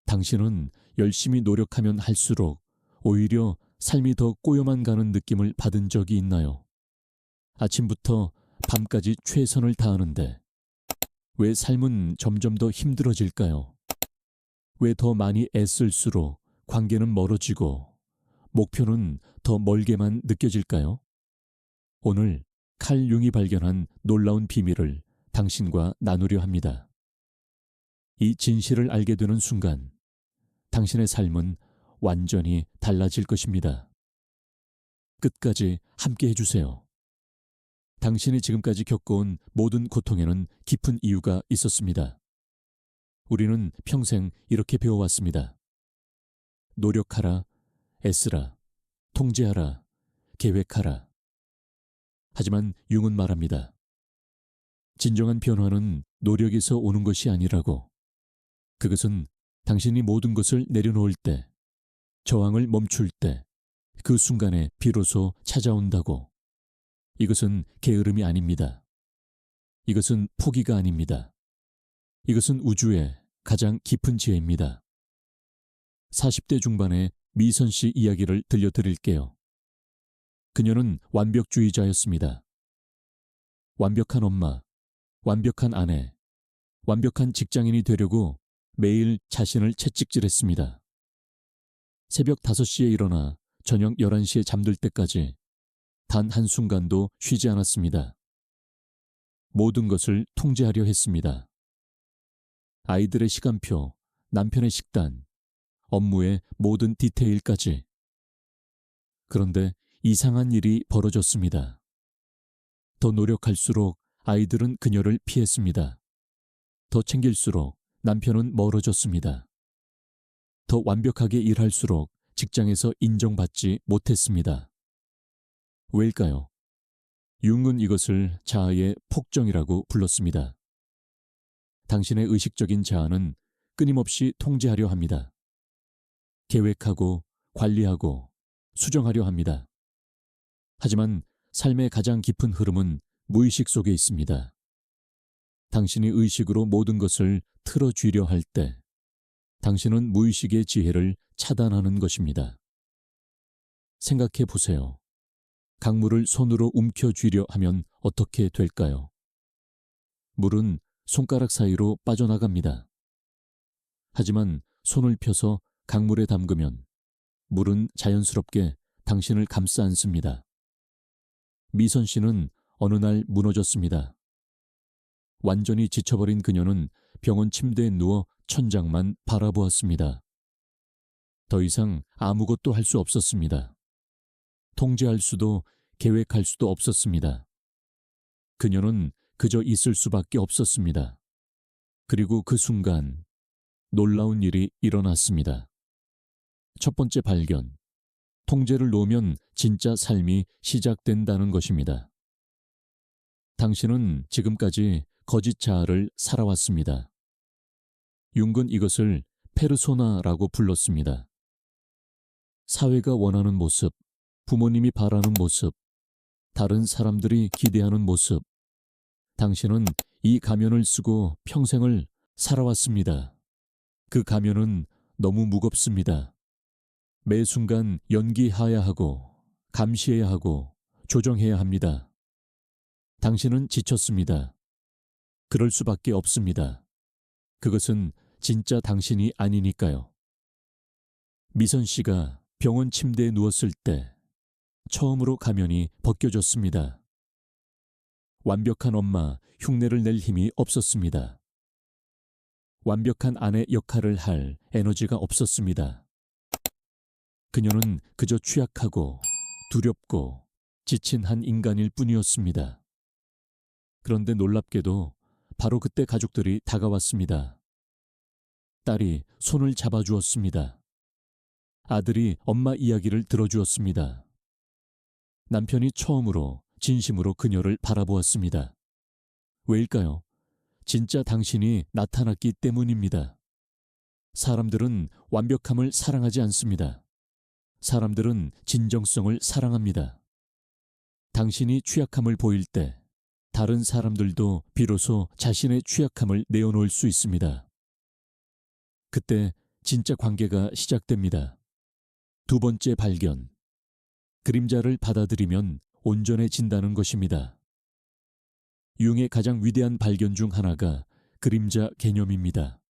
당신은 열심히 노력하면 할수록 오히려 삶이 더 꼬여만 가는 느낌을 받은 적이 있나요? 아침부터 밤까지 최선을 다하는데 왜 삶은 점점 더 힘들어질까요? 왜 더 많이 애쓸수록 관계는 멀어지고 목표는 더 멀게만 느껴질까요? 오늘 칼 융이 발견한 놀라운 비밀을 당신과 나누려 합니다. 이 진실을 알게 되는 순간 당신의 삶은 완전히 달라질 것입니다. 끝까지 함께 해주세요. 당신이 지금까지 겪어온 모든 고통에는 깊은 이유가 있었습니다. 우리는 평생 이렇게 배워왔습니다. 노력하라, 애쓰라, 통제하라, 계획하라. 하지만 융은 말합니다. 진정한 변화는 노력에서 오는 것이 아니라고. 그것은 당신이 모든 것을 내려놓을 때, 저항을 멈출 때, 그 순간에 비로소 찾아온다고. 이것은 게으름이 아닙니다. 이것은 포기가 아닙니다. 이것은 우주의 가장 깊은 지혜입니다. 40대 중반의 미선 씨 이야기를 들려드릴게요. 그녀는 완벽주의자였습니다. 완벽한 엄마, 완벽한 아내, 완벽한 직장인이 되려고 매일 자신을 채찍질했습니다. 새벽 5시에 일어나 저녁 11시에 잠들 때까지 단 한순간도 쉬지 않았습니다. 모든 것을 통제하려 했습니다. 아이들의 시간표, 남편의 식단, 업무의 모든 디테일까지. 그런데 이상한 일이 벌어졌습니다. 더 노력할수록 아이들은 그녀를 피했습니다. 더 챙길수록 남편은 멀어졌습니다. 더 완벽하게 일할수록 직장에서 인정받지 못했습니다. 왜일까요? 융은 이것을 자아의 폭정이라고 불렀습니다. 당신의 의식적인 자아는 끊임없이 통제하려 합니다. 계획하고 관리하고 수정하려 합니다. 하지만 삶의 가장 깊은 흐름은 무의식 속에 있습니다. 당신이 의식으로 모든 것을 틀어쥐려 할 때 당신은 무의식의 지혜를 차단하는 것입니다. 생각해 보세요. 강물을 손으로 움켜쥐려 하면 어떻게 될까요? 물은 손가락 사이로 빠져나갑니다. 하지만 손을 펴서 강물에 담그면 물은 자연스럽게 당신을 감싸 안습니다. 미선 씨는 어느 날 무너졌습니다. 완전히 지쳐버린 그녀는 병원 침대에 누워 천장만 바라보았습니다. 더 이상 아무것도 할 수 없었습니다. 통제할 수도 계획할 수도 없었습니다. 그녀는 그저 있을 수밖에 없었습니다. 그리고 그 순간 놀라운 일이 일어났습니다. 첫 번째 발견. 통제를 놓으면 진짜 삶이 시작된다는 것입니다. 당신은 지금까지 거짓 자아를 살아왔습니다. 융은 이것을 페르소나라고 불렀습니다. 사회가 원하는 모습, 부모님이 바라는 모습, 다른 사람들이 기대하는 모습. 당신은 이 가면을 쓰고 평생을 살아왔습니다. 그 가면은 너무 무겁습니다. 매 순간 연기해야 하고, 감시해야 하고, 조정해야 합니다. 당신은 지쳤습니다. 그럴 수밖에 없습니다. 그것은 진짜 당신이 아니니까요. 미선 씨가 병원 침대에 누웠을 때 처음으로 가면이 벗겨졌습니다. 완벽한 엄마 흉내를 낼 힘이 없었습니다. 완벽한 아내 역할을 할 에너지가 없었습니다. 그녀는 그저 취약하고 두렵고 지친 한 인간일 뿐이었습니다. 그런데 놀랍게도 바로 그때 가족들이 다가왔습니다. 딸이 손을 잡아주었습니다. 아들이 엄마 이야기를 들어주었습니다. 남편이 처음으로 진심으로 그녀를 바라보았습니다. 왜일까요? 진짜 당신이 나타났기 때문입니다. 사람들은 완벽함을 사랑하지 않습니다. 사람들은 진정성을 사랑합니다. 당신이 취약함을 보일 때 다른 사람들도 비로소 자신의 취약함을 내어놓을 수 있습니다. 그때 진짜 관계가 시작됩니다. 두 번째 발견. 그림자를 받아들이면 온전해진다는 것입니다. 융의 가장 위대한 발견 중 하나가 그림자 개념입니다.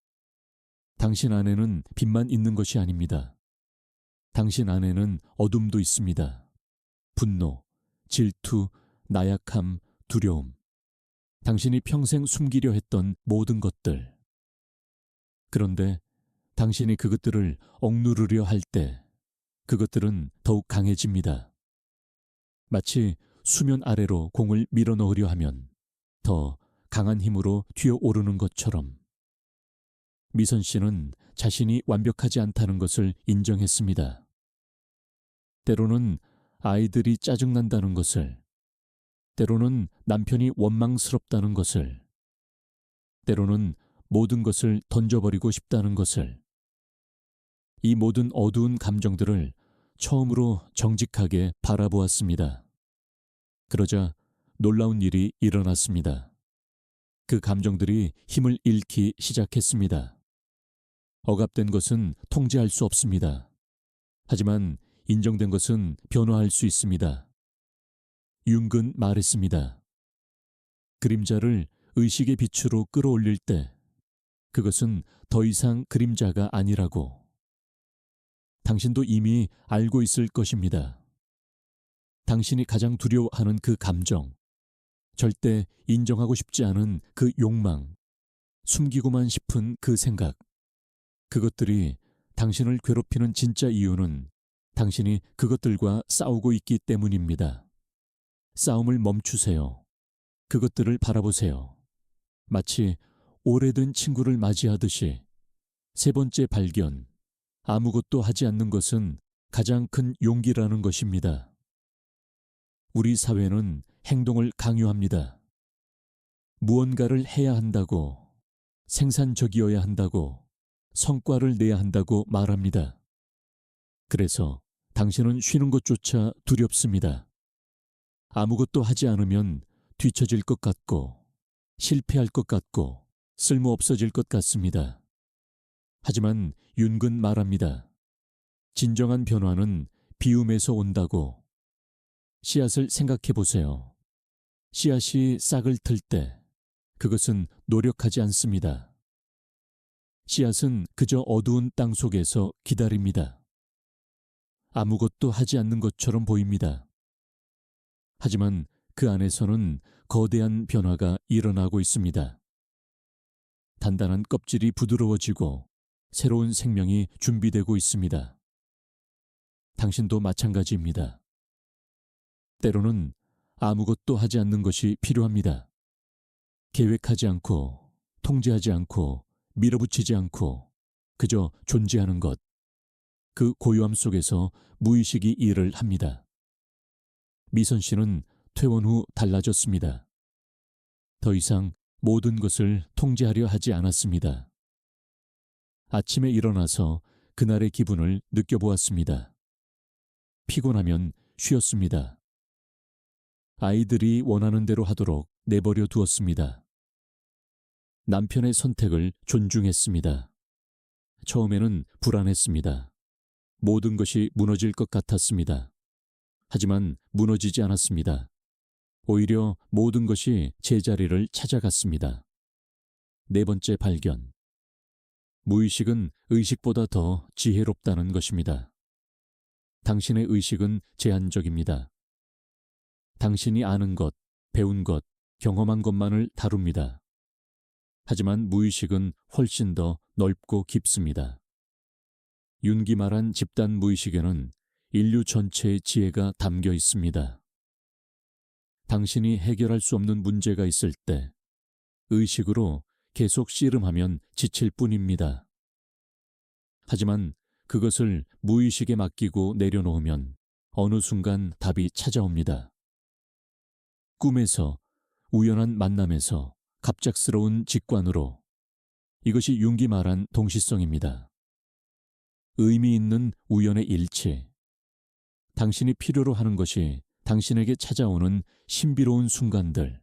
당신 안에는 빛만 있는 것이 아닙니다. 당신 안에는 어둠도 있습니다. 분노, 질투, 나약함, 두려움. 당신이 평생 숨기려 했던 모든 것들. 그런데 당신이 그것들을 억누르려 할 때 그것들은 더욱 강해집니다. 마치 수면 아래로 공을 밀어넣으려 하면 더 강한 힘으로 튀어오르는 것처럼. 미선 씨는 자신이 완벽하지 않다는 것을 인정했습니다. 때로는 아이들이 짜증난다는 것을, 때로는 남편이 원망스럽다는 것을, 때로는 모든 것을 던져버리고 싶다는 것을, 이 모든 어두운 감정들을 처음으로 정직하게 바라보았습니다. 그러자 놀라운 일이 일어났습니다. 그 감정들이 힘을 잃기 시작했습니다. 억압된 것은 통제할 수 없습니다. 하지만 인정된 것은 변화할 수 있습니다. 융은 말했습니다. 그림자를 의식의 빛으로 끌어올릴 때 그것은 더 이상 그림자가 아니라고. 당신도 이미 알고 있을 것입니다. 당신이 가장 두려워하는 그 감정, 절대 인정하고 싶지 않은 그 욕망, 숨기고만 싶은 그 생각, 그것들이 당신을 괴롭히는 진짜 이유는 당신이 그것들과 싸우고 있기 때문입니다. 싸움을 멈추세요. 그것들을 바라보세요. 마치 오래된 친구를 맞이하듯이. 세 번째 발견, 아무것도 하지 않는 것은 가장 큰 용기라는 것입니다. 우리 사회는 행동을 강요합니다. 무언가를 해야 한다고, 생산적이어야 한다고, 성과를 내야 한다고 말합니다. 그래서 당신은 쉬는 것조차 두렵습니다. 아무것도 하지 않으면 뒤처질 것 같고, 실패할 것 같고, 쓸모없어질 것 같습니다. 하지만 융은 말합니다. 진정한 변화는 비움에서 온다고. 씨앗을 생각해 보세요. 씨앗이 싹을 틀 때 그것은 노력하지 않습니다. 씨앗은 그저 어두운 땅 속에서 기다립니다. 아무것도 하지 않는 것처럼 보입니다. 하지만 그 안에서는 거대한 변화가 일어나고 있습니다. 단단한 껍질이 부드러워지고 새로운 생명이 준비되고 있습니다. 당신도 마찬가지입니다. 때로는 아무것도 하지 않는 것이 필요합니다. 계획하지 않고, 통제하지 않고, 밀어붙이지 않고, 그저 존재하는 것. 그 고요함 속에서 무의식이 일을 합니다. 미선 씨는 퇴원 후 달라졌습니다. 더 이상 모든 것을 통제하려 하지 않았습니다. 아침에 일어나서 그날의 기분을 느껴보았습니다. 피곤하면 쉬었습니다. 아이들이 원하는 대로 하도록 내버려 두었습니다. 남편의 선택을 존중했습니다. 처음에는 불안했습니다. 모든 것이 무너질 것 같았습니다. 하지만 무너지지 않았습니다. 오히려 모든 것이 제자리를 찾아갔습니다. 네 번째 발견. 무의식은 의식보다 더 지혜롭다는 것입니다. 당신의 의식은 제한적입니다. 당신이 아는 것, 배운 것, 경험한 것만을 다룹니다. 하지만 무의식은 훨씬 더 넓고 깊습니다. 융이 말한 집단 무의식에는 인류 전체의 지혜가 담겨 있습니다. 당신이 해결할 수 없는 문제가 있을 때 의식으로 계속 씨름하면 지칠 뿐입니다. 하지만 그것을 무의식에 맡기고 내려놓으면 어느 순간 답이 찾아옵니다. 꿈에서, 우연한 만남에서, 갑작스러운 직관으로. 이것이 융이 말한 동시성입니다. 의미 있는 우연의 일치. 당신이 필요로 하는 것이 당신에게 찾아오는 신비로운 순간들.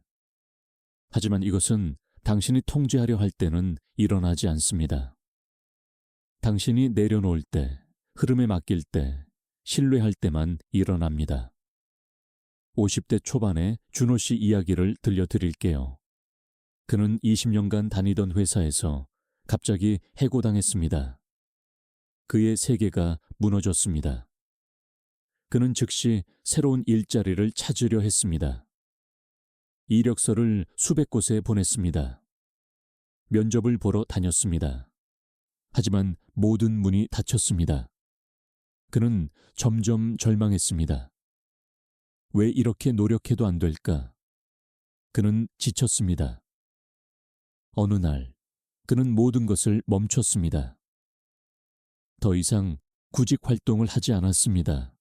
하지만 이것은 당신이 통제하려 할 때는 일어나지 않습니다. 당신이 내려놓을 때, 흐름에 맡길 때, 신뢰할 때만 일어납니다. 50대 초반의 준호 씨 이야기를 들려드릴게요. 그는 20년간 다니던 회사에서 갑자기 해고당했습니다. 그의 세계가 무너졌습니다. 그는 즉시 새로운 일자리를 찾으려 했습니다. 이력서를 수백 곳에 보냈습니다. 면접을 보러 다녔습니다. 하지만 모든 문이 닫혔습니다. 그는 점점 절망했습니다. 왜 이렇게 노력해도 안 될까? 그는 지쳤습니다. 어느 날, 그는 모든 것을 멈췄습니다. 더 이상 구직 활동을 하지 않았습니다.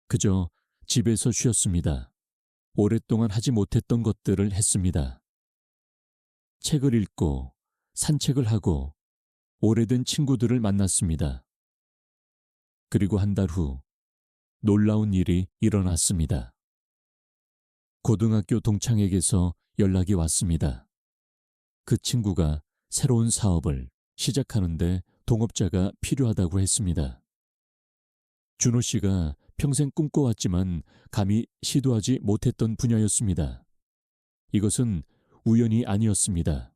그저 집에서 쉬었습니다. 오랫동안 하지 못했던 것들을 했습니다. 책을 읽고, 산책을 하고, 오래된 친구들을 만났습니다. 그리고 한 달 후, 놀라운 일이 일어났습니다. 고등학교 동창에게서 연락이 왔습니다. 그 친구가 새로운 사업을 시작하는데 동업자가 필요하다고 했습니다. 준호 씨가 평생 꿈꿔왔지만 감히 시도하지 못했던 분야였습니다. 이것은 우연이 아니었습니다.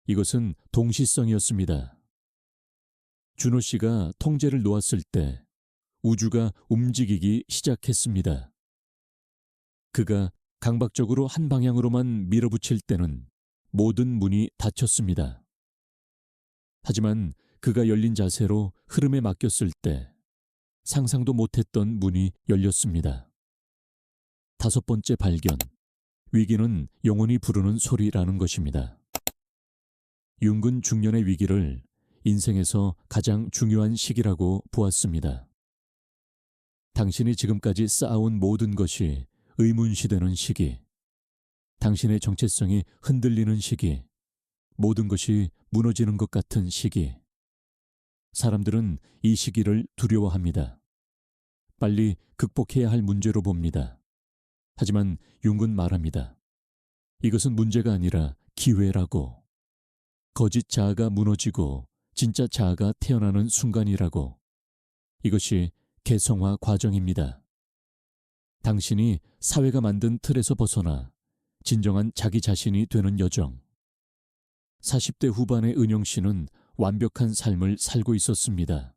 이것은 동시성이었습니다. 준호 씨가 통제를 놓았을 때 우주가 움직이기 시작했습니다. 그가 강박적으로 한 방향으로만 밀어붙일 때는 모든 문이 닫혔습니다. 하지만 그가 열린 자세로 흐름에 맡겼을 때 상상도 못했던 문이 열렸습니다. 5번째 발견. 위기는 영혼이 부르는 소리라는 것입니다. 융근 중년의 위기를 인생에서 가장 중요한 시기라고 보았습니다. 당신이 지금까지 쌓아온 모든 것이 의문시되는 시기, 당신의 정체성이 흔들리는 시기, 모든 것이 무너지는 것 같은 시기. 사람들은 이 시기를 두려워합니다. 빨리 극복해야 할 문제로 봅니다. 하지만 융은 말합니다. 이것은 문제가 아니라 기회라고. 거짓 자아가 무너지고 진짜 자아가 태어나는 순간이라고. 이것이 개성화 과정입니다. 당신이 사회가 만든 틀에서 벗어나 진정한 자기 자신이 되는 여정. 40대 후반의 은영 씨는 완벽한 삶을 살고 있었습니다.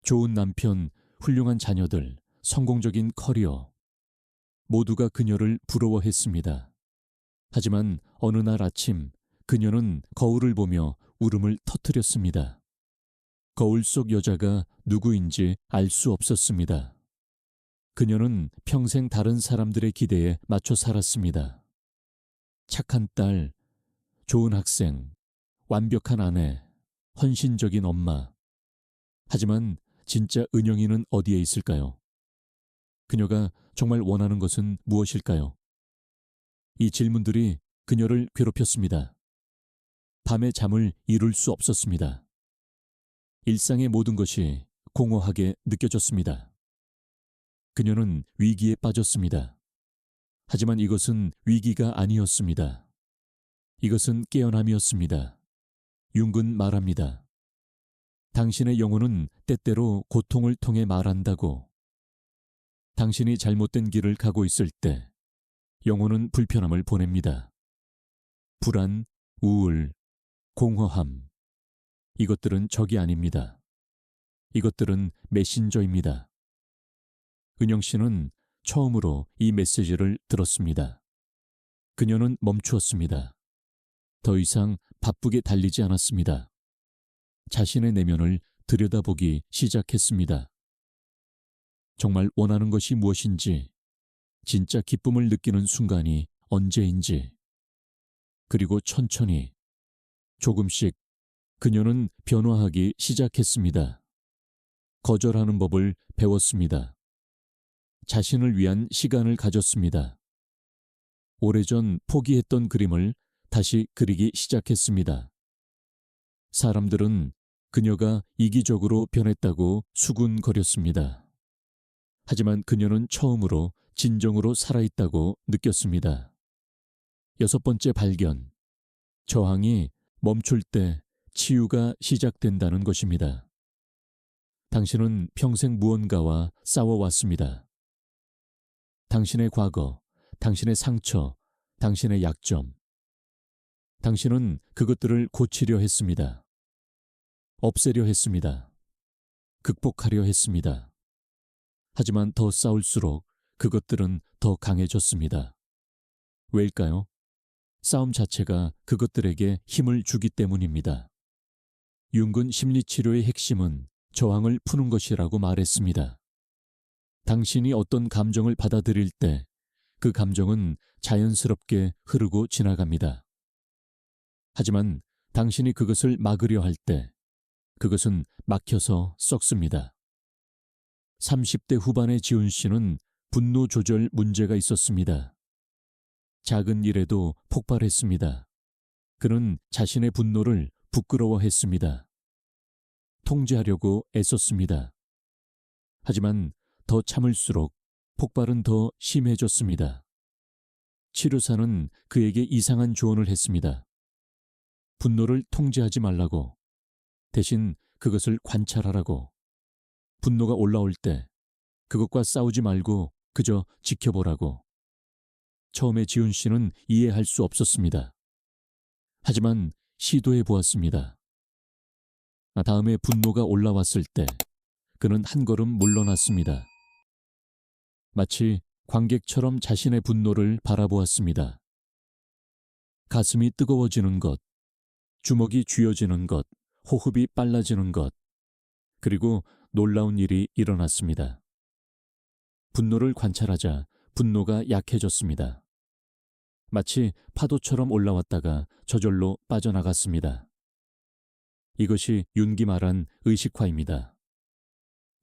좋은 남편, 훌륭한 자녀들, 성공적인 커리어. 모두가 그녀를 부러워했습니다. 하지만 어느 날 아침 그녀는 거울을 보며 울음을 터뜨렸습니다. 거울 속 여자가 누구인지 알 수 없었습니다. 그녀는 평생 다른 사람들의 기대에 맞춰 살았습니다. 착한 딸, 좋은 학생, 완벽한 아내, 헌신적인 엄마. 하지만 진짜 은영이는 어디에 있을까요? 그녀가 정말 원하는 것은 무엇일까요? 이 질문들이 그녀를 괴롭혔습니다. 밤에 잠을 이룰 수 없었습니다. 일상의 모든 것이 공허하게 느껴졌습니다. 그녀는 위기에 빠졌습니다. 하지만 이것은 위기가 아니었습니다. 이것은 깨어남이었습니다. 융은 말합니다. 당신의 영혼은 때때로 고통을 통해 말한다고. 당신이 잘못된 길을 가고 있을 때 영혼은 불편함을 보냅니다. 불안, 우울, 공허함. 이것들은 적이 아닙니다. 이것들은 메신저입니다. 은영 씨는 처음으로 이 메시지를 들었습니다. 그녀는 멈추었습니다. 더 이상 바쁘게 달리지 않았습니다. 자신의 내면을 들여다보기 시작했습니다. 정말 원하는 것이 무엇인지, 진짜 기쁨을 느끼는 순간이 언제인지. 그리고 천천히, 조금씩 그녀는 변화하기 시작했습니다. 거절하는 법을 배웠습니다. 자신을 위한 시간을 가졌습니다. 오래전 포기했던 그림을 다시 그리기 시작했습니다. 사람들은 그녀가 이기적으로 변했다고 수군거렸습니다. 하지만 그녀는 처음으로 진정으로 살아있다고 느꼈습니다. 6번째 발견. 저항이 멈출 때 치유가 시작된다는 것입니다. 당신은 평생 무언가와 싸워왔습니다. 당신의 과거, 당신의 상처, 당신의 약점. 당신은 그것들을 고치려 했습니다. 없애려 했습니다. 극복하려 했습니다. 하지만 더 싸울수록 그것들은 더 강해졌습니다. 왜일까요? 싸움 자체가 그것들에게 힘을 주기 때문입니다. 융근 심리치료의 핵심은 저항을 푸는 것이라고 말했습니다. 당신이 어떤 감정을 받아들일 때 그 감정은 자연스럽게 흐르고 지나갑니다. 하지만 당신이 그것을 막으려 할 때 그것은 막혀서 썩습니다. 30대 후반의 지훈 씨는 분노 조절 문제가 있었습니다. 작은 일에도 폭발했습니다. 그는 자신의 분노를 부끄러워했습니다. 통제하려고 애썼습니다. 하지만 더 참을수록 폭발은 더 심해졌습니다. 치료사는 그에게 이상한 조언을 했습니다. 분노를 통제하지 말라고, 대신 그것을 관찰하라고. 분노가 올라올 때 그것과 싸우지 말고 그저 지켜보라고. 처음에 지훈 씨는 이해할 수 없었습니다. 하지만 시도해 보았습니다. 다음에 분노가 올라왔을 때 그는 한 걸음 물러났습니다. 마치 관객처럼 자신의 분노를 바라보았습니다. 가슴이 뜨거워지는 것, 주먹이 쥐어지는 것, 호흡이 빨라지는 것, 그리고 놀라운 일이 일어났습니다. 분노를 관찰하자 분노가 약해졌습니다. 마치 파도처럼 올라왔다가 저절로 빠져나갔습니다. 이것이 윤기 말한 의식화입니다.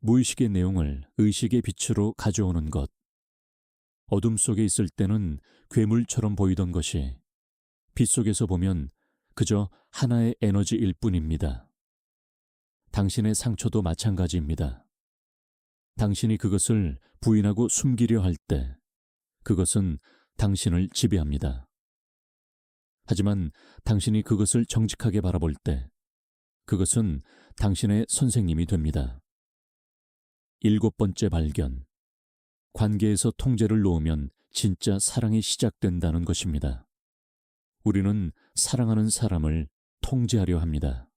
무의식의 내용을 의식의 빛으로 가져오는 것. 어둠 속에 있을 때는 괴물처럼 보이던 것이 빛 속에서 보면 그저 하나의 에너지일 뿐입니다. 당신의 상처도 마찬가지입니다. 당신이 그것을 부인하고 숨기려 할 때 그것은 당신을 지배합니다. 하지만 당신이 그것을 정직하게 바라볼 때 그것은 당신의 선생님이 됩니다. 7번째 발견. 관계에서 통제를 놓으면 진짜 사랑이 시작된다는 것입니다. 우리는 사랑하는 사람을 통제하려 합니다.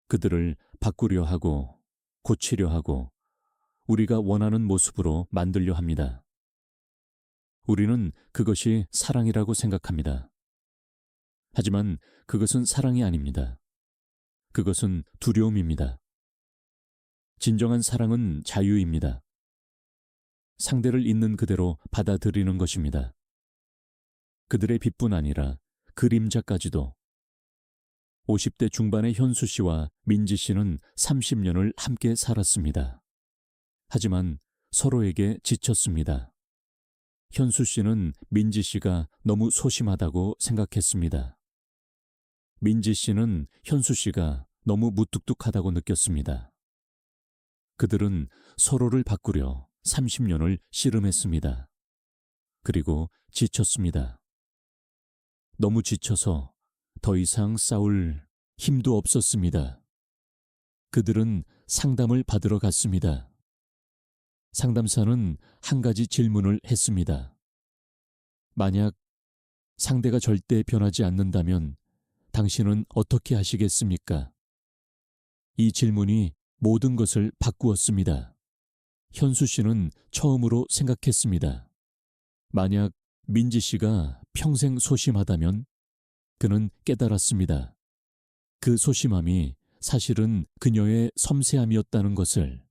그들을 바꾸려 하고 고치려 하고 우리가 원하는 모습으로 만들려 합니다. 우리는 그것이 사랑이라고 생각합니다. 하지만 그것은 사랑이 아닙니다. 그것은 두려움입니다. 진정한 사랑은 자유입니다. 상대를 있는 그대로 받아들이는 것입니다. 그들의 빛뿐 아니라 그림자까지도. 50대 중반의 현수 씨와 민지 씨는 30년을 함께 살았습니다. 하지만 서로에게 지쳤습니다. 현수 씨는 민지 씨가 너무 소심하다고 생각했습니다. 민지 씨는 현수 씨가 너무 무뚝뚝하다고 느꼈습니다. 그들은 서로를 바꾸려 30년을 씨름했습니다. 그리고 지쳤습니다. 너무 지쳐서 더 이상 싸울 힘도 없었습니다. 그들은 상담을 받으러 갔습니다. 상담사는 한 가지 질문을 했습니다. 만약 상대가 절대 변하지 않는다면 당신은 어떻게 하시겠습니까? 이 질문이 모든 것을 바꾸었습니다. 현수 씨는 처음으로 생각했습니다. 만약 민지 씨가 평생 소심하다면 그는 깨달았습니다. 그 소심함이 사실은 그녀의 섬세함이었다는 것을,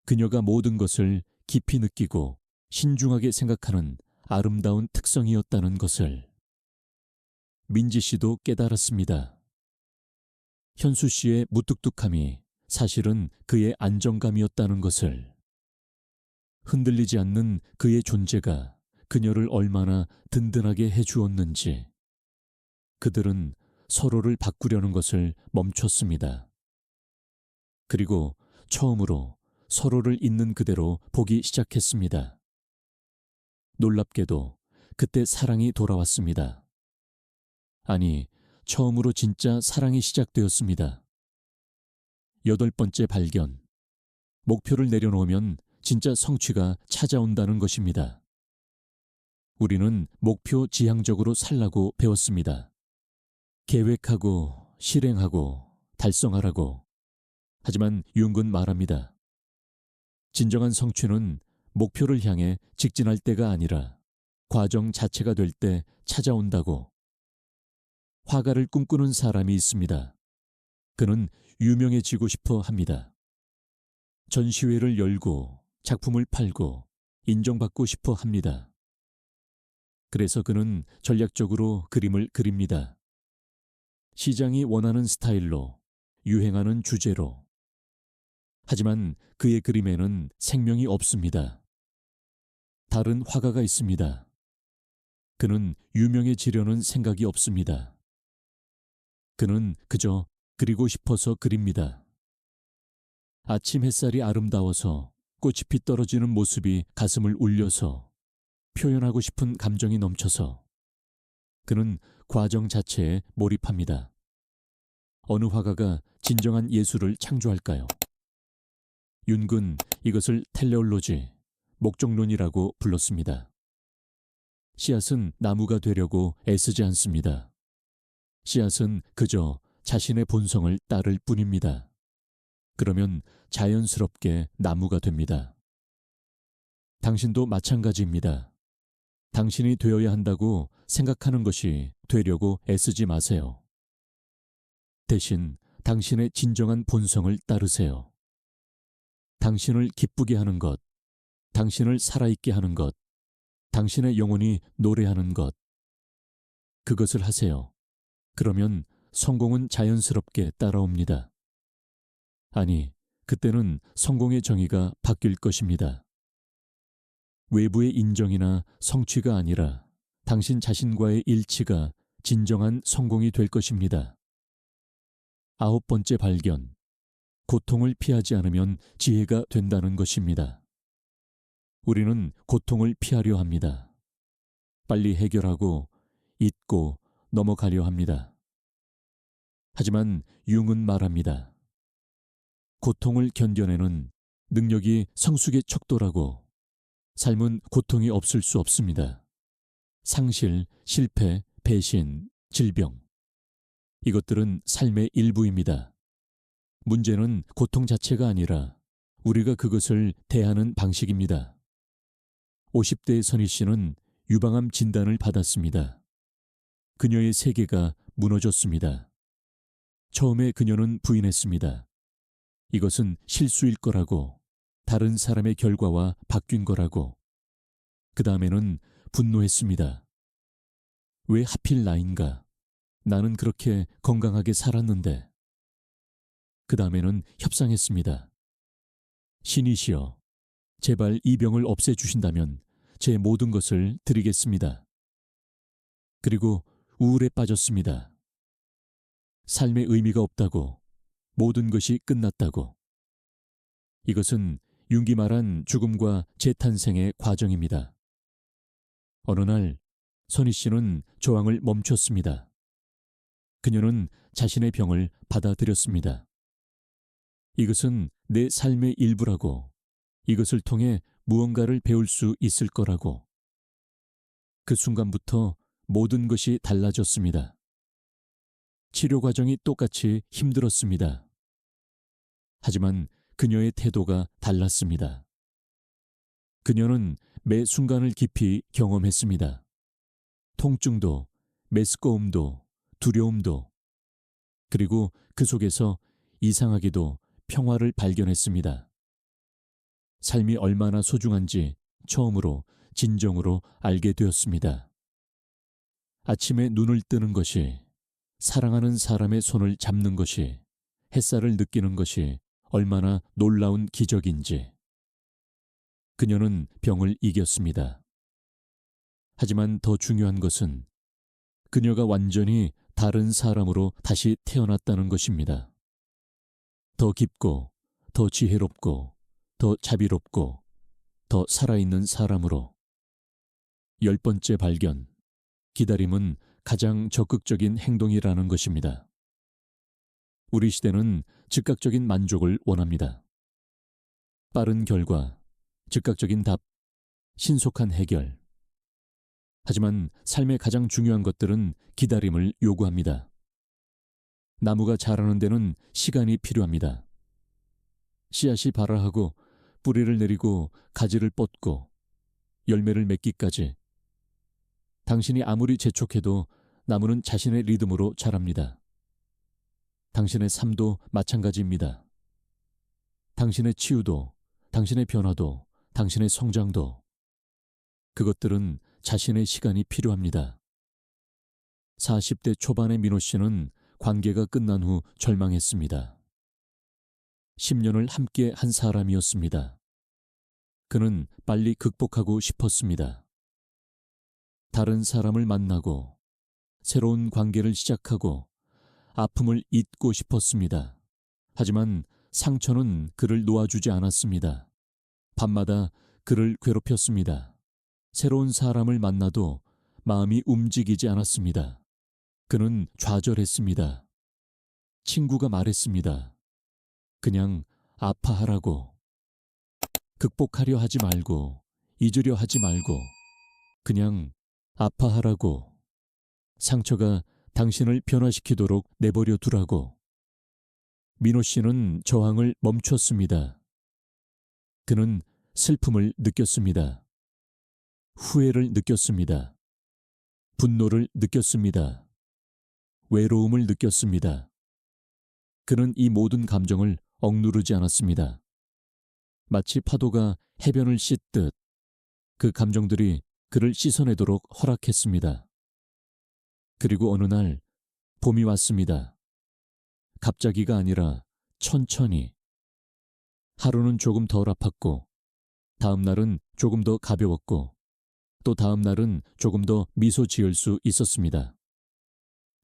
그녀가 모든 것을 깊이 느끼고 신중하게 생각하는 아름다운 특성이었다는 것을. 민지 씨도 깨달았습니다. 현수 씨의 무뚝뚝함이 사실은 그의 안정감이었다는 것을. 흔들리지 않는 그의 존재가 그녀를 얼마나 든든하게 해주었는지. 그들은 서로를 바꾸려는 것을 멈췄습니다. 그리고 처음으로 서로를 있는 그대로 보기 시작했습니다. 놀랍게도 그때 사랑이 돌아왔습니다. 아니, 처음으로 진짜 사랑이 시작되었습니다. 8번째 발견. 목표를 내려놓으면 진짜 성취가 찾아온다는 것입니다. 우리는 목표 지향적으로 살라고 배웠습니다. 계획하고 실행하고 달성하라고. 하지만 융은 말합니다. 진정한 성취는 목표를 향해 직진할 때가 아니라 과정 자체가 될 때 찾아온다고. 화가를 꿈꾸는 사람이 있습니다. 그는 유명해지고 싶어 합니다. 전시회를 열고 작품을 팔고 인정받고 싶어 합니다. 그래서 그는 전략적으로 그림을 그립니다. 시장이 원하는 스타일로, 유행하는 주제로. 하지만 그의 그림에는 생명이 없습니다. 다른 화가가 있습니다. 그는 유명해지려는 생각이 없습니다. 그는 그저 그리고 싶어서 그립니다. 아침 햇살이 아름다워서 꽃잎이 떨어지는 모습이 가슴을 울려서 표현하고 싶은 감정이 넘쳐서 그는 과정 자체에 몰입합니다. 어느 화가가 진정한 예술을 창조할까요? 융은 이것을 텔레올로지, 목적론이라고 불렀습니다. 씨앗은 나무가 되려고 애쓰지 않습니다. 씨앗은 그저 자신의 본성을 따를 뿐입니다. 그러면 자연스럽게 나무가 됩니다. 당신도 마찬가지입니다. 당신이 되어야 한다고 생각하는 것이 되려고 애쓰지 마세요. 대신 당신의 진정한 본성을 따르세요. 당신을 기쁘게 하는 것, 당신을 살아있게 하는 것, 당신의 영혼이 노래하는 것. 그것을 하세요. 그러면 성공은 자연스럽게 따라옵니다. 아니, 그때는 성공의 정의가 바뀔 것입니다. 외부의 인정이나 성취가 아니라 당신 자신과의 일치가 진정한 성공이 될 것입니다. 9번째 발견. 고통을 피하지 않으면 지혜가 된다는 것입니다. 우리는 고통을 피하려 합니다. 빨리 해결하고 잊고 넘어가려 합니다. 하지만 융은 말합니다. 고통을 견뎌내는 능력이 성숙의 척도라고. 삶은 고통이 없을 수 없습니다. 상실, 실패, 배신, 질병. 이것들은 삶의 일부입니다. 문제는 고통 자체가 아니라 우리가 그것을 대하는 방식입니다. 50대의 선희 씨는 유방암 진단을 받았습니다. 그녀의 세계가 무너졌습니다. 처음에 그녀는 부인했습니다. 이것은 실수일 거라고, 다른 사람의 결과와 바뀐 거라고. 그 다음에는 분노했습니다. 왜 하필 나인가? 나는 그렇게 건강하게 살았는데. 그 다음에는 협상했습니다. 신이시여, 제발 이 병을 없애주신다면 제 모든 것을 드리겠습니다. 그리고 우울에 빠졌습니다. 삶의 의미가 없다고, 모든 것이 끝났다고. 이것은 융이 말한 죽음과 재탄생의 과정입니다. 어느 날 선희 씨는 저항을 멈췄습니다. 그녀는 자신의 병을 받아들였습니다. 이것은 내 삶의 일부라고, 이것을 통해 무언가를 배울 수 있을 거라고. 그 순간부터 모든 것이 달라졌습니다. 치료 과정이 똑같이 힘들었습니다. 하지만 그녀의 태도가 달랐습니다. 그녀는 매 순간을 깊이 경험했습니다. 통증도, 메스꺼움도, 두려움도. 그리고 그 속에서 이상하게도 평화를 발견했습니다. 삶이 얼마나 소중한지 처음으로 진정으로 알게 되었습니다. 아침에 눈을 뜨는 것이, 사랑하는 사람의 손을 잡는 것이, 햇살을 느끼는 것이 얼마나 놀라운 기적인지. 그녀는 병을 이겼습니다. 하지만 더 중요한 것은 그녀가 완전히 다른 사람으로 다시 태어났다는 것입니다. 더 깊고, 더 지혜롭고, 더 자비롭고, 더 살아있는 사람으로. 10번째 발견. 기다림은 가장 적극적인 행동이라는 것입니다. 우리 시대는 즉각적인 만족을 원합니다. 빠른 결과, 즉각적인 답, 신속한 해결. 하지만 삶의 가장 중요한 것들은 기다림을 요구합니다. 나무가 자라는 데는 시간이 필요합니다. 씨앗이 발아하고 뿌리를 내리고 가지를 뻗고 열매를 맺기까지. 당신이 아무리 재촉해도 나무는 자신의 리듬으로 자랍니다. 당신의 삶도 마찬가지입니다. 당신의 치유도, 당신의 변화도, 당신의 성장도, 그것들은 자신의 시간이 필요합니다. 40대 초반의 민호 씨는 관계가 끝난 후 절망했습니다. 10년을 함께 한 사람이었습니다. 그는 빨리 극복하고 싶었습니다. 다른 사람을 만나고 새로운 관계를 시작하고 아픔을 잊고 싶었습니다. 하지만 상처는 그를 놓아주지 않았습니다. 밤마다 그를 괴롭혔습니다. 새로운 사람을 만나도 마음이 움직이지 않았습니다. 그는 좌절했습니다. 친구가 말했습니다. 그냥 아파하라고. 극복하려 하지 말고, 잊으려 하지 말고, 그냥 아파하라고. 상처가 당신을 변화시키도록 내버려 두라고. 민호 씨는 저항을 멈췄습니다. 그는 슬픔을 느꼈습니다. 후회를 느꼈습니다. 분노를 느꼈습니다. 외로움을 느꼈습니다. 그는 이 모든 감정을 억누르지 않았습니다. 마치 파도가 해변을 씻듯 그 감정들이 그를 씻어내도록 허락했습니다. 그리고 어느 날 봄이 왔습니다. 갑자기가 아니라 천천히. 하루는 조금 덜 아팠고, 다음 날은 조금 더 가벼웠고, 또 다음 날은 조금 더 미소 지을 수 있었습니다.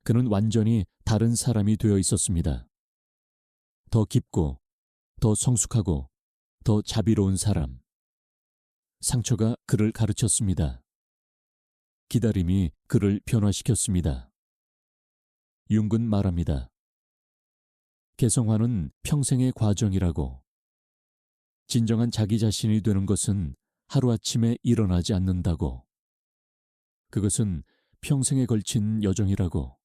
그는 완전히 다른 사람이 되어 있었습니다. 더 깊고, 더 성숙하고, 더 자비로운 사람. 상처가 그를 가르쳤습니다. 기다림이 그를 변화시켰습니다. 융근 말합니다. 개성화는 평생의 과정이라고. 진정한 자기 자신이 되는 것은 하루아침에 일어나지 않는다고. 그것은 평생에 걸친 여정이라고.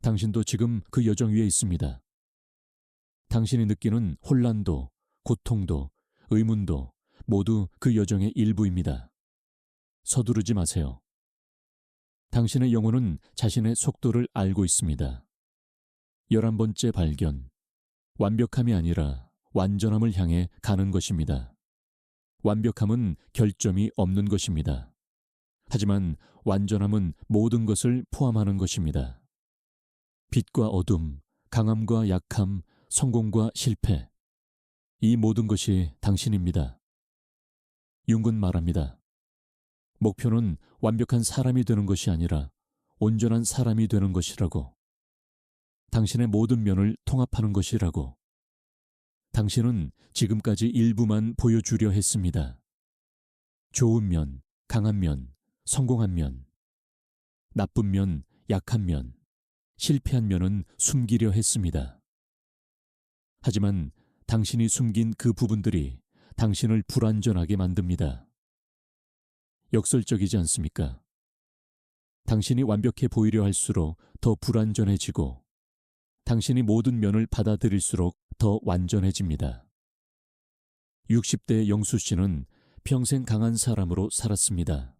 당신도 지금 그 여정 위에 있습니다. 당신이 느끼는 혼란도, 고통도, 의문도 모두 그 여정의 일부입니다. 서두르지 마세요. 당신의 영혼은 자신의 속도를 알고 있습니다. 11번째 발견. 완벽함이 아니라 완전함을 향해 가는 것입니다. 완벽함은 결점이 없는 것입니다. 하지만 완전함은 모든 것을 포함하는 것입니다. 빛과 어둠, 강함과 약함, 성공과 실패. 이 모든 것이 당신입니다. 융근 말합니다. 목표는 완벽한 사람이 되는 것이 아니라 온전한 사람이 되는 것이라고. 당신의 모든 면을 통합하는 것이라고. 당신은 지금까지 일부만 보여주려 했습니다. 좋은 면, 강한 면, 성공한 면, 나쁜 면, 약한 면, 실패한 면은 숨기려 했습니다. 하지만 당신이 숨긴 그 부분들이 당신을 불완전하게 만듭니다. 역설적이지 않습니까? 당신이 완벽해 보이려 할수록 더 불완전해지고 당신이 모든 면을 받아들일수록 더 완전해집니다. 60대 영수 씨는 평생 강한 사람으로 살았습니다.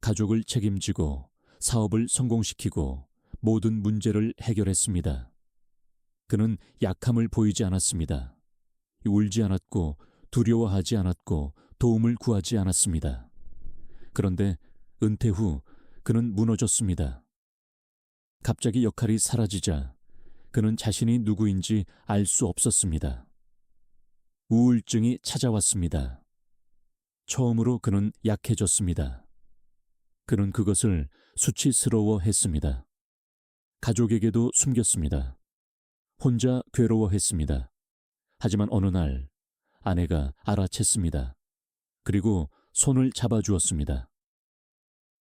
가족을 책임지고 사업을 성공시키고 모든 문제를 해결했습니다. 그는 약함을 보이지 않았습니다. 울지 않았고 두려워하지 않았고 도움을 구하지 않았습니다. 그런데 은퇴 후 그는 무너졌습니다. 갑자기 역할이 사라지자 그는 자신이 누구인지 알 수 없었습니다. 우울증이 찾아왔습니다. 처음으로 그는 약해졌습니다. 그는 그것을 수치스러워했습니다. 가족에게도 숨겼습니다. 혼자 괴로워했습니다. 하지만 어느 날 아내가 알아챘습니다. 그리고 손을 잡아주었습니다.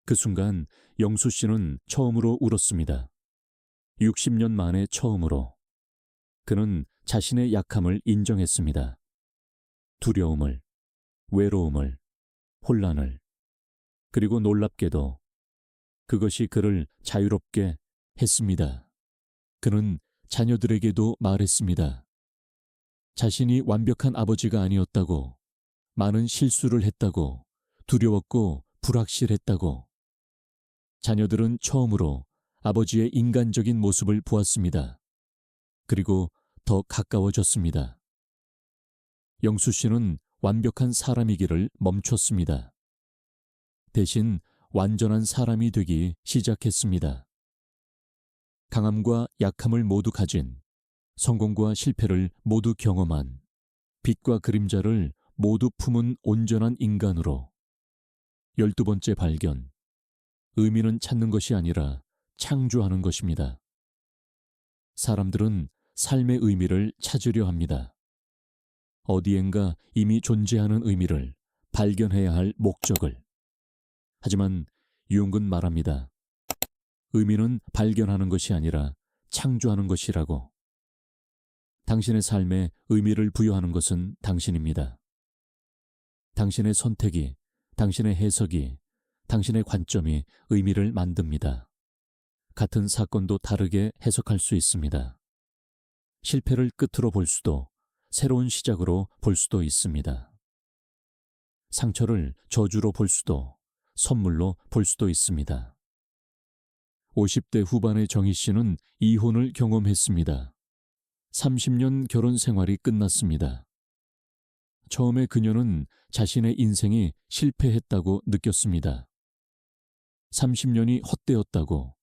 그 순간 영수 씨는 처음으로 울었습니다. 60년 만에 처음으로. 그는 자신의 약함을 인정했습니다. 두려움을, 외로움을, 혼란을, 그리고 놀랍게도 그것이 그를 자유롭게 했습니다. 그는 자녀들에게도 말했습니다. 자신이 완벽한 아버지가 아니었다고, 많은 실수를 했다고, 두려웠고 불확실했다고. 자녀들은 처음으로 아버지의 인간적인 모습을 보았습니다. 그리고 더 가까워졌습니다. 영수 씨는 완벽한 사람이기를 멈췄습니다. 대신 완전한 사람이 되기 시작했습니다. 강함과 약함을 모두 가진, 성공과 실패를 모두 경험한, 빛과 그림자를 모두 품은 온전한 인간으로. 12번째 발견. 의미는 찾는 것이 아니라 창조하는 것입니다. 사람들은 삶의 의미를 찾으려 합니다. 어디엔가 이미 존재하는 의미를, 발견해야 할 목적을. 하지만 융은 말합니다. 의미는 발견하는 것이 아니라 창조하는 것이라고. 당신의 삶에 의미를 부여하는 것은 당신입니다. 당신의 선택이, 당신의 해석이, 당신의 관점이 의미를 만듭니다. 같은 사건도 다르게 해석할 수 있습니다. 실패를 끝으로 볼 수도, 새로운 시작으로 볼 수도 있습니다. 상처를 저주로 볼 수도, 선물로 볼 수도 있습니다. 50대 후반의 정희 씨는 이혼을 경험했습니다. 30년 결혼 생활이 끝났습니다. 처음에 그녀는 자신의 인생이 실패했다고 느꼈습니다. 30년이 헛되었다고,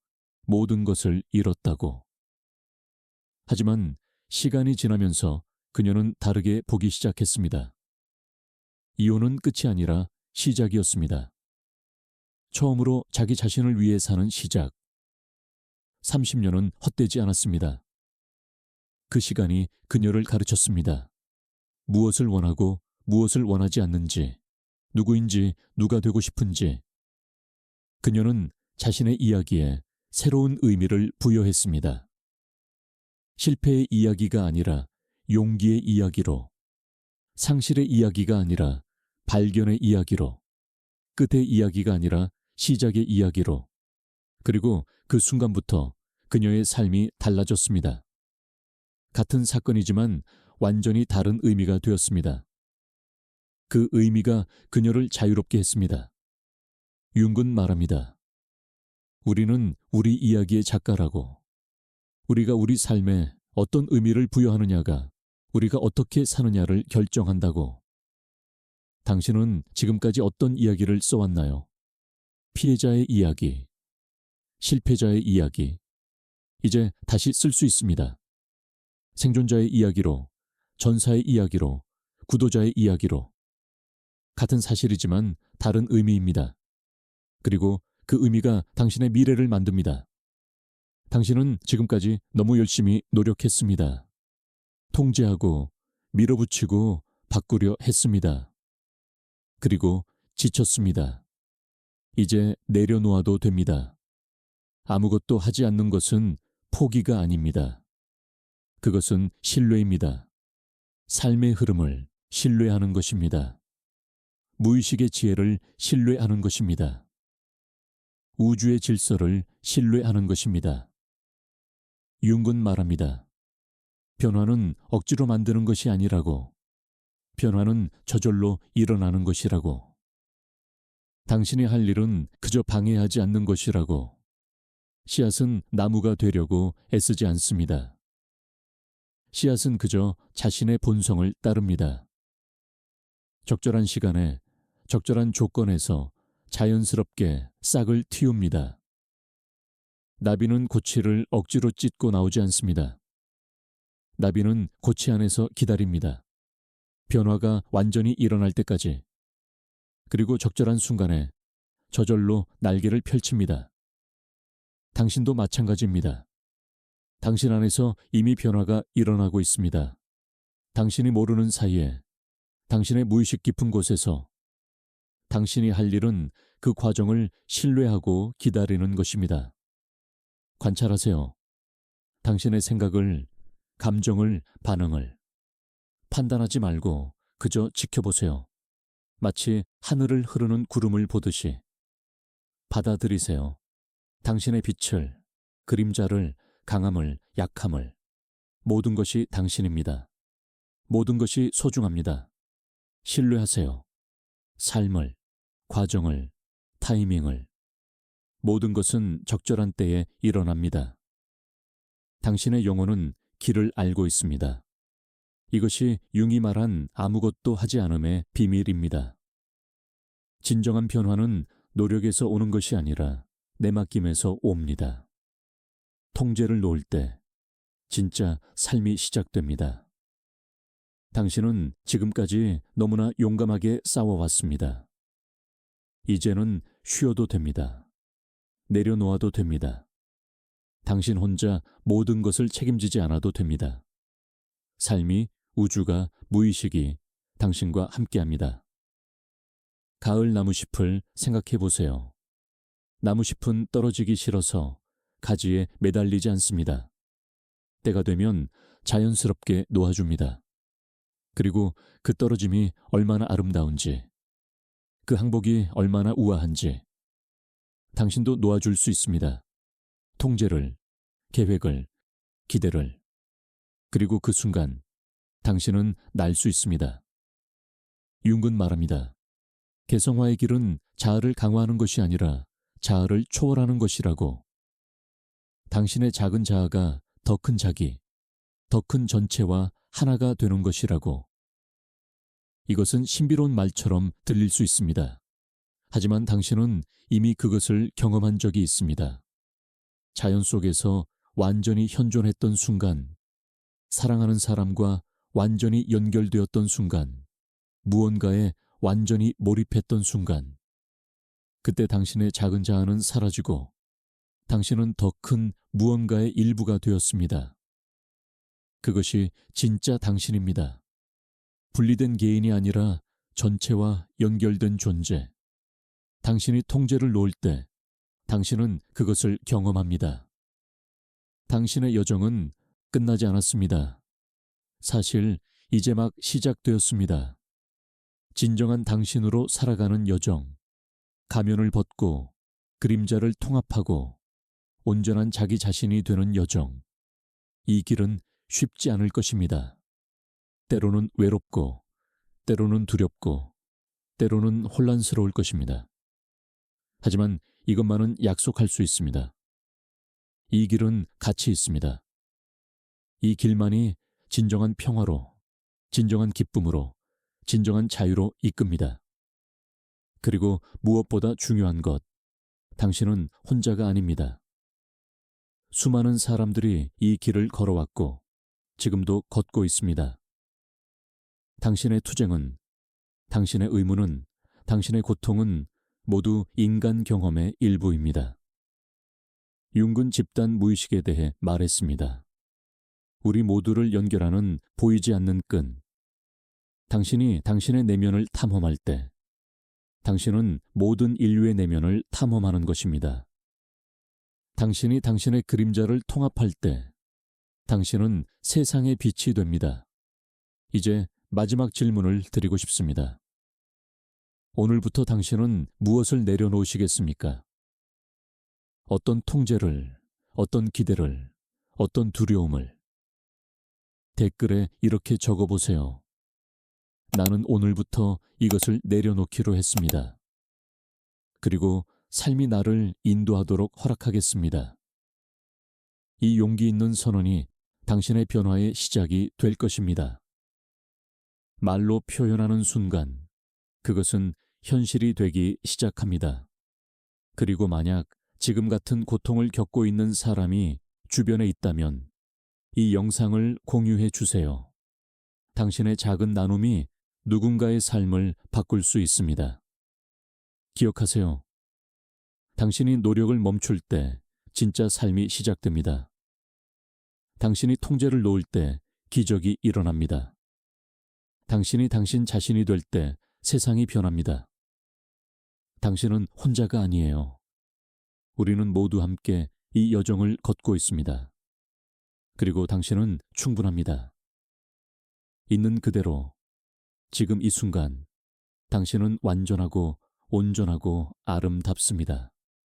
모든 것을 잃었다고. 하지만 시간이 지나면서 그녀는 다르게 보기 시작했습니다. 이혼은 끝이 아니라 시작이었습니다. 처음으로 자기 자신을 위해 사는 시작. 30년은 헛되지 않았습니다. 그 시간이 그녀를 가르쳤습니다. 무엇을 원하고 무엇을 원하지 않는지, 누구인지 누가 되고 싶은지. 그녀는 자신의 이야기에 새로운 의미를 부여했습니다. 실패의 이야기가 아니라 용기의 이야기로, 상실의 이야기가 아니라 발견의 이야기로, 끝의 이야기가 아니라 시작의 이야기로. 그리고 그 순간부터 그녀의 삶이 달라졌습니다. 같은 사건이지만 완전히 다른 의미가 되었습니다. 그 의미가 그녀를 자유롭게 했습니다. 융은 말합니다. 우리는 우리 이야기의 작가라고. 우리가 우리 삶에 어떤 의미를 부여하느냐가 우리가 어떻게 사느냐를 결정한다고. 당신은 지금까지 어떤 이야기를 써왔나요? 피해자의 이야기, 실패자의 이야기. 이제 다시 쓸 수 있습니다. 생존자의 이야기로, 전사의 이야기로, 구도자의 이야기로. 같은 사실이지만 다른 의미입니다. 그리고 그 의미가 당신의 미래를 만듭니다. 당신은 지금까지 너무 열심히 노력했습니다. 통제하고 밀어붙이고 바꾸려 했습니다. 그리고 지쳤습니다. 이제 내려놓아도 됩니다. 아무것도 하지 않는 것은 포기가 아닙니다. 그것은 신뢰입니다. 삶의 흐름을 신뢰하는 것입니다. 무의식의 지혜를 신뢰하는 것입니다. 우주의 질서를 신뢰하는 것입니다. 융은 말합니다. 변화는 억지로 만드는 것이 아니라고. 변화는 저절로 일어나는 것이라고. 당신이 할 일은 그저 방해하지 않는 것이라고. 씨앗은 나무가 되려고 애쓰지 않습니다. 씨앗은 그저 자신의 본성을 따릅니다. 적절한 시간에, 적절한 조건에서 자연스럽게 싹을 틔웁니다. 나비는 고치를 억지로 찢고 나오지 않습니다. 나비는 고치 안에서 기다립니다. 변화가 완전히 일어날 때까지. 그리고 적절한 순간에 저절로 날개를 펼칩니다. 당신도 마찬가지입니다. 당신 안에서 이미 변화가 일어나고 있습니다. 당신이 모르는 사이에, 당신의 무의식 깊은 곳에서 당신이 할 일은 그 과정을 신뢰하고 기다리는 것입니다. 관찰하세요. 당신의 생각을, 감정을, 반응을 판단하지 말고 그저 지켜보세요. 마치 하늘을 흐르는 구름을 보듯이 받아들이세요. 당신의 빛을, 그림자를, 강함을, 약함을, 모든 것이 당신입니다. 모든 것이 소중합니다. 신뢰하세요. 삶을, 과정을, 타이밍을. 모든 것은 적절한 때에 일어납니다. 당신의 영혼은 길을 알고 있습니다. 이것이 융이 말한 아무것도 하지 않음의 비밀입니다. 진정한 변화는 노력에서 오는 것이 아니라 내맡김에서 옵니다. 통제를 놓을 때 진짜 삶이 시작됩니다. 당신은 지금까지 너무나 용감하게 싸워왔습니다. 이제는 쉬어도 됩니다. 내려놓아도 됩니다. 당신 혼자 모든 것을 책임지지 않아도 됩니다. 삶이, 우주가, 무의식이 당신과 함께합니다. 가을 나무잎을 생각해 보세요. 나무잎은 떨어지기 싫어서 가지에 매달리지 않습니다. 때가 되면 자연스럽게 놓아줍니다. 그리고 그 떨어짐이 얼마나 아름다운지, 그 항복이 얼마나 우아한지 당신도 놓아줄 수 있습니다. 통제를, 계획을, 기대를. 그리고 그 순간 당신은 날 수 있습니다. 융은 말합니다. 개성화의 길은 자아를 강화하는 것이 아니라 자아를 초월하는 것이라고. 당신의 작은 자아가 더 큰 자기, 더 큰 전체와 하나가 되는 것이라고. 이것은 신비로운 말처럼 들릴 수 있습니다. 하지만 당신은 이미 그것을 경험한 적이 있습니다. 자연 속에서 완전히 현존했던 순간, 사랑하는 사람과 완전히 연결되었던 순간, 무언가에 완전히 몰입했던 순간, 그때 당신의 작은 자아는 사라지고 당신은 더 큰 무언가의 일부가 되었습니다. 그것이 진짜 당신입니다. 분리된 개인이 아니라 전체와 연결된 존재. 당신이 통제를 놓을 때 당신은 그것을 경험합니다. 당신의 여정은 끝나지 않았습니다. 사실 이제 막 시작되었습니다. 진정한 당신으로 살아가는 여정. 가면을 벗고 그림자를 통합하고 온전한 자기 자신이 되는 여정. 이 길은 쉽지 않을 것입니다. 때로는 외롭고, 때로는 두렵고, 때로는 혼란스러울 것입니다. 하지만 이것만은 약속할 수 있습니다. 이 길은 가치 있습니다. 이 길만이 진정한 평화로, 진정한 기쁨으로, 진정한 자유로 이끕니다. 그리고 무엇보다 중요한 것, 당신은 혼자가 아닙니다. 수많은 사람들이 이 길을 걸어왔고 지금도 걷고 있습니다. 당신의 투쟁은, 당신의 의무는, 당신의 고통은 모두 인간 경험의 일부입니다. 융은 집단 무의식에 대해 말했습니다. 우리 모두를 연결하는 보이지 않는 끈. 당신이 당신의 내면을 탐험할 때 당신은 모든 인류의 내면을 탐험하는 것입니다. 당신이 당신의 그림자를 통합할 때 당신은 세상의 빛이 됩니다. 이제 마지막 질문을 드리고 싶습니다. 오늘부터 당신은 무엇을 내려놓으시겠습니까? 어떤 통제를, 어떤 기대를, 어떤 두려움을. 댓글에 이렇게 적어보세요. 나는 오늘부터 이것을 내려놓기로 했습니다. 그리고 삶이 나를 인도하도록 허락하겠습니다. 이 용기 있는 선언이 당신의 변화의 시작이 될 것입니다. 말로 표현하는 순간, 그것은 현실이 되기 시작합니다. 그리고 만약 지금 같은 고통을 겪고 있는 사람이 주변에 있다면 이 영상을 공유해 주세요. 당신의 작은 나눔이 누군가의 삶을 바꿀 수 있습니다. 기억하세요. 당신이 노력을 멈출 때 진짜 삶이 시작됩니다. 당신이 통제를 놓을 때 기적이 일어납니다. 당신이 당신 자신이 될 때 세상이 변합니다. 당신은 혼자가 아니에요. 우리는 모두 함께 이 여정을 걷고 있습니다. 그리고 당신은 충분합니다. 있는 그대로, 지금 이 순간, 당신은 완전하고 온전하고 아름답습니다.